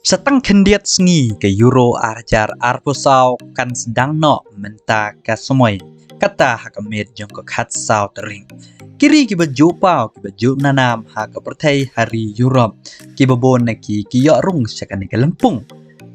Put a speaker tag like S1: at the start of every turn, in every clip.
S1: Setang kendiat sengi ke Euro arjar arposau kan sedang no menta ka semoy kata hakamet jong ke khat sao tering kiri ki baju pau ki baju nanam ha ke pertai hari Europe ki babon na ki yo rung sakani ke lempung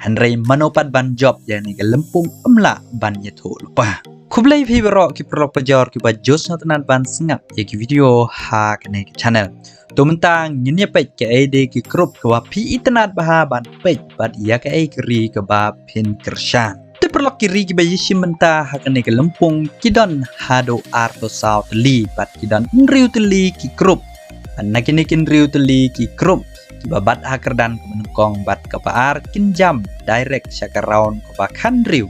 S1: hanrei manopat ban job yani ke lempung emla ban yeto lupa kublai phi bero ki prok pajor ki bajos no tenan ban sengap ya ki video ha kene ke channel Tumentang nyenye pej ke ede ki krup ke wapi itenat baha ban pej bad ia ke kiri ke ba pin kershan. Te perlok kiri ki bayi simenta hakane ke lempung kidon hado arto sao teli bad kidon nriu teli ki krup. Nakini kin riu teli ki krup ki babat hakerdan ke menengkong bad ke paar kinjam direct syakaraun ke ba kan riu.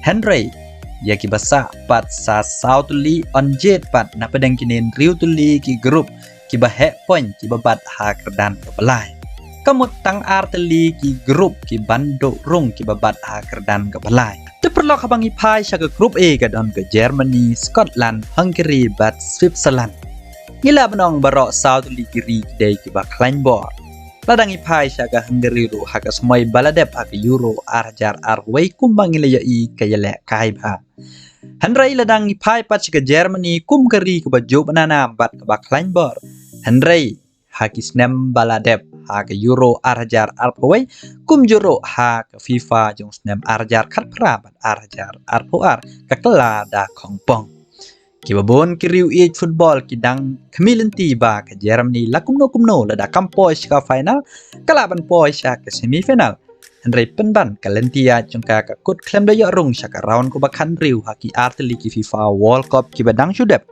S1: Henry ya ki basa pat sa sao teli on jet pat na pedang kinin riu teli ki grup kiba hek poin kiba bat ha kerdan kepelai kamut tang arteli ki grup ki bando rung kiba bat ha kerdan kepelai te perlu kabangi pai syaga grup A ke don ke Germany, Scotland, Hungary bat Switzerland ngila benong barok South Ligiri kidai kiba Kleinbord ladangi pai syaga Hungary ru haka semai baladep haka Euro arjar arway kumbang ngila yai kayalek kaiba Henry ladang ni pai pat ke Germany kum keri ke baju banana bat ke bak Kleinbord. Henry haki snem baladep ha ke Euro arjar arpawai kum Euro ha ke FIFA jong snem arjar kat pra bat arjar arpoar ke kela da kongpong. Ki babon ki riu e football ki dang kemilenti ba ke Germany la kumno lada kampoi ke final kalaban poi ke semifinal. Henry penban kalentia jengka ka kut klem daya rung syaka raun ko bakan riu haki arteli ki FIFA World Cup ki badang syudep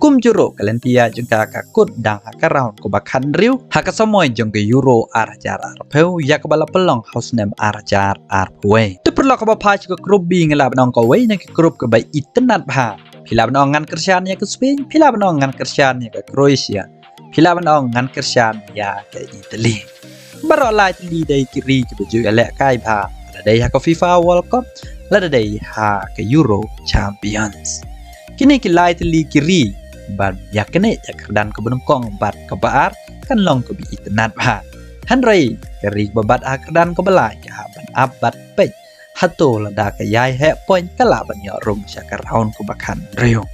S1: kum juro kalentia jengka ka kut dang haka raun ko bakan riu haka samoy jengka Euro arjar arpeu ya ka bala pelong house name arjar arpue tu perlu ka bapa ka grup B ngela banong ko we nya ki grup ka bai itenat ba pila banong ngan kersian ya ke Spain pila banong ngan kersian ya ke Croatia pila banong ngan kersian ya ke Italy Barok lai teli dari kiri ke baju elek kai ba. Ada dari ha ke FIFA World Cup, ada dari ha ke Euro Champions. Kini ki lai teli kiri ban ya kene ya kerdan ke benengkong bat ke baar kan long ke bi itenat ba. Henry kiri babat ha kerdan ke belai ke ha ban abat pej. Hato lada ke yai he point kala ban ya rum sya ke raun ke bakan rio.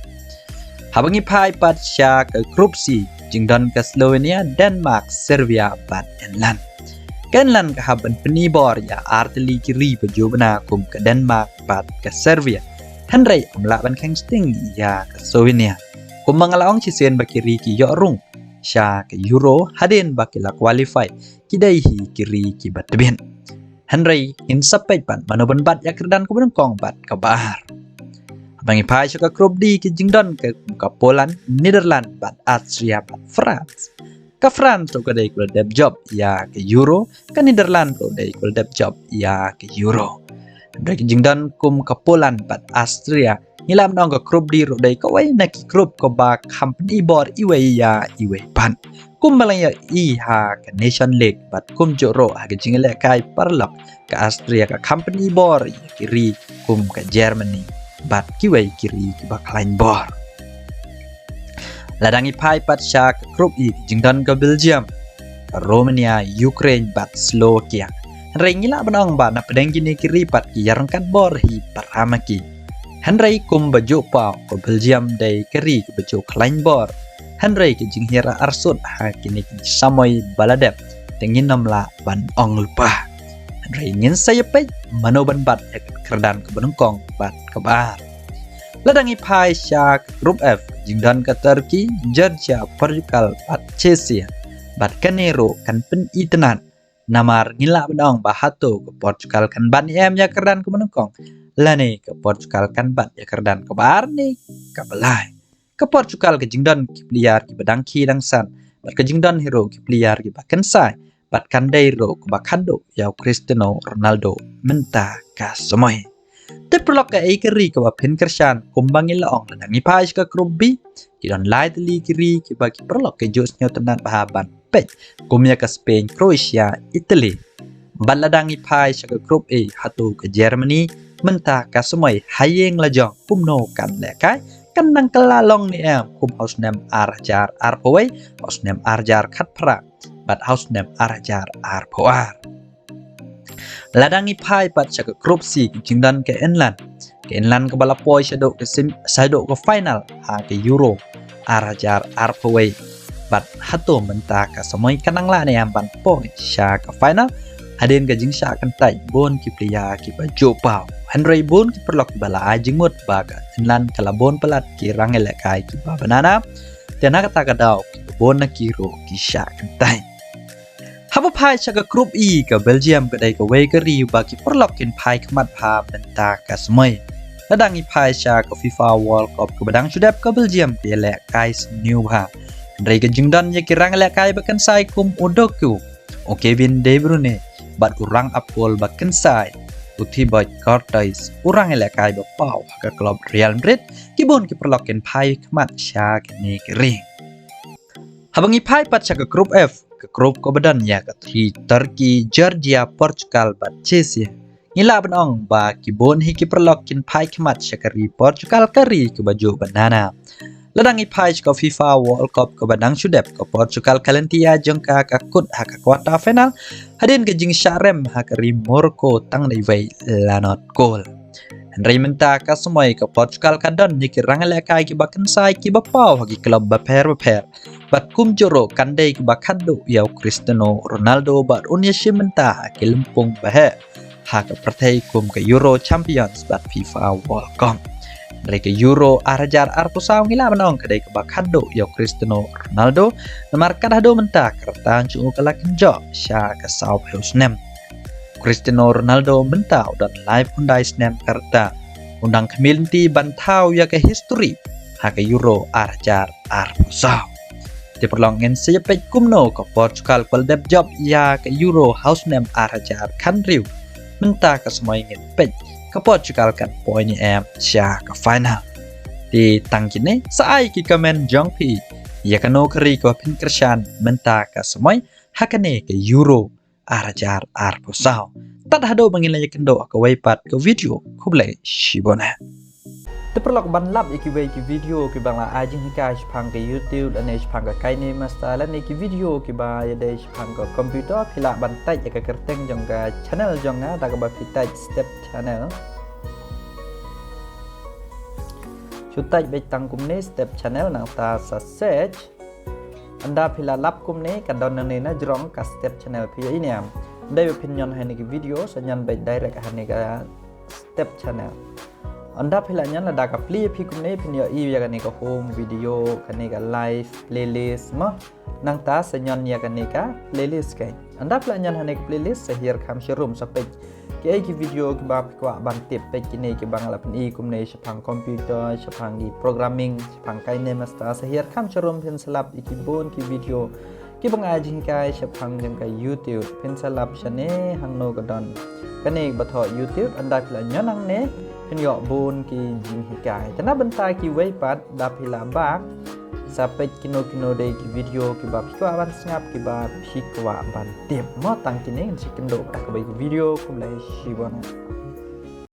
S1: Habangi pai pat sya ke grup C jingdon ke Slovenia, Denmark, Serbia bat Finland. Kenlan kahaban penibor ya arteli kiri baju bena kum ke Denmark bat ke Serbia. Henry umlaban keng sting ya ke Slovenia. Kum mangalaong cisen bakiri ki yo rung. Sya ke Euro haden bakila qualify kidai hi kiri ki bat tebin. Henry in sampai pan manoban bat ya kerdan ke benengkong bat ke bahar. Abangi pai ke grup D ke jingdon ke Poland, Netherlands bat Austria bat France. Ke France to kadai kul dep job ya ke Euro ke Netherlands to dai kul dep job ya ke Euro dari jingdan kum ke Poland bat Austria ngilam nong ke grup di ro dai ko wai na ki grup ko ba company board iwe ya iwe pan kum balaya I ha ke Nation League bat kum joro ha ke jingale kai parlok ke Austria ke company board kiri kum ke Germany bat kiwe kiri ke ba Kleinbord Ladangi pai pat sya ke grup I jingdan ke Belgium, Romania, Ukraine bat Slovakia. Henry ngila benong ba na pedang gini kiri pat ki yarangkan bor hi paramaki. Henry kum baju pau ke Belgium day kiri ke baju Kleinbord. Henry ke jinghira arsut ha kini ki samoy baladep tengin namla ban ong lupa. Henry ngin saya pej manoban bat kerdan ke benengkong bat ke bar. Ladangi pai sya ke grup F jingdan ke Turki, Georgia, Portugal, bat Czechia, bat Canero kan pen itenat. Namar ngila benong bahato ke Portugal kan ban em ya kerdan ke menengkong. Lane ke Portugal kan bat ya kerdan ke bar ni ke belai. Ke Portugal ke jingdan ki pliar ki badang ki dangsan. Bat ke jingdan hero ki pliar ki bakan sai. Bat kandairo ke bakando ya Cristiano Ronaldo menta ka semoy. Te perlok ke kiri ke wapin kersan kumbang ilaong ladangi pai ke grup B kidon lai teli kiri ke bagi perlok ke jos tenan bahaban pej kumya ke Spain, Croatia, Italy baladangi pai ke grup A hatu ke Germany mentah ka semoy hayeng lajong kumno kan lekai kan nang kelalong ni kum house name arjar arpawai house name arjar khat pra bat house name arjar arpoar Ladangi pai pat chaka group C jingdan ke Enlan. Ke Enlan ke balapoi shadow ke final ha ke Euro arajar arpaway. Bat hato menta ka samoy kanang la ne amban poi sha ka final. Hadin ka jing sha kan tai bon ki priya ki ba jo pau. Henry bon ki perlok bala ajing mut baga Enlan kala bon pelat ki rangele kai ki ba banana. Tiana kata kadau ki bon na kiro ki sha kan tai. Haba pai chaka group E ke Belgium ke dai ke way ke riu bagi perlokin pai kemat pa benta ke semai. Ladangi pai chaka FIFA World Cup ke badang sudap ke Belgium ke lek kai new ha. Dari ke jingdan ye kirang lek kai bakan sai kum Udoku. O Kevin De Bruyne bat urang apol bakan sai. Uti boy Cortés urang lek kai ba pau ke klub Real Madrid kibon ki perlokin pai kemat chaka ni ke ring. Habangi pai pat chaka group F ke grup ko badan ya ke Turki, Georgia, Portugal, bat Chesya. Ngila benong ba kibon hiki perlokin pai kemat syakari Portugal kari ke baju banana. Ladangi pai ke FIFA World Cup ke badang sudep ke Portugal kalentia jengka ke kut haka kuarta final. Hadin ke jing syarem hakari Morocco tang daiwai lanot gol. Henry menta ka semai ke Portugal kadon nyiki rangalekai ki bakan sai ki bapau hagi klub baper. Bat kum joro kandai ki bakado yau Cristiano Ronaldo bat unia menta ki lempung bahe haka pertai kum ke Euro Champions bat FIFA World Cup. Dari ke Euro arajar arpusau ngila menong kedai ke bakado yau Cristiano Ronaldo namar kadado menta kertaan cungu kalakin jo sya ke South Husnem. Cristiano Ronaldo mentau dan live undai snem karta undang kemilinti bantau ya ke history haka Euro arajar arpusau. Diperlongin sejepet kumno ke Portugal kualdep job ya ke Euro house name arajar kanriu menta ke semua ingin pej ke Portugal kan poinnya sya ke final. Di tangkine saai ki komen jongpi ya kano keri ko pin kersan menta ke semua hakane ke Euro arajar arpusau. Tad hado mangilanya kendo ke waipat ke video kublai shibona. Terperlok ban lap iki video ki bangla ajing hika pang ke YouTube dan pang ke kaini masalah ki video ki ba ya dei pang ke komputer pila ban tai ke kerteng jong ke channel jong na da ke ba pita step channel. Chutai be tang kumne step channel nang ta sa search anda pila lap kumne kadon nang na jrong ka step channel pia ini am. Dai opinion hani ki video sanyan be direct hani ka step channel. Anda pilihnya ada ka play pikumne pinyo iya kan ka home video kan ka live playlist mah nang ta senyon ya kan ka playlist kai. Anda pilihnya hani ka playlist sehir kam showroom sampai ke ki video ki ba kwa ban tip pe kini ki bang lapin i kumne sepang komputer sepang di programming sepang kai ne masta sehir kam showroom pin selap iki bon ki video ki bang ajing kai sepang jeng kai YouTube pin selap shane hang no gadon kani batho YouTube anda pilihnya nang ne penyo bon ki jing hikai tana bentai ki weipat dapila bak sampai kino dei ki video ki ba pikwa ban snap ki ba pikwa ban tip mo tang kini si kendo ka ba video ko lai shibona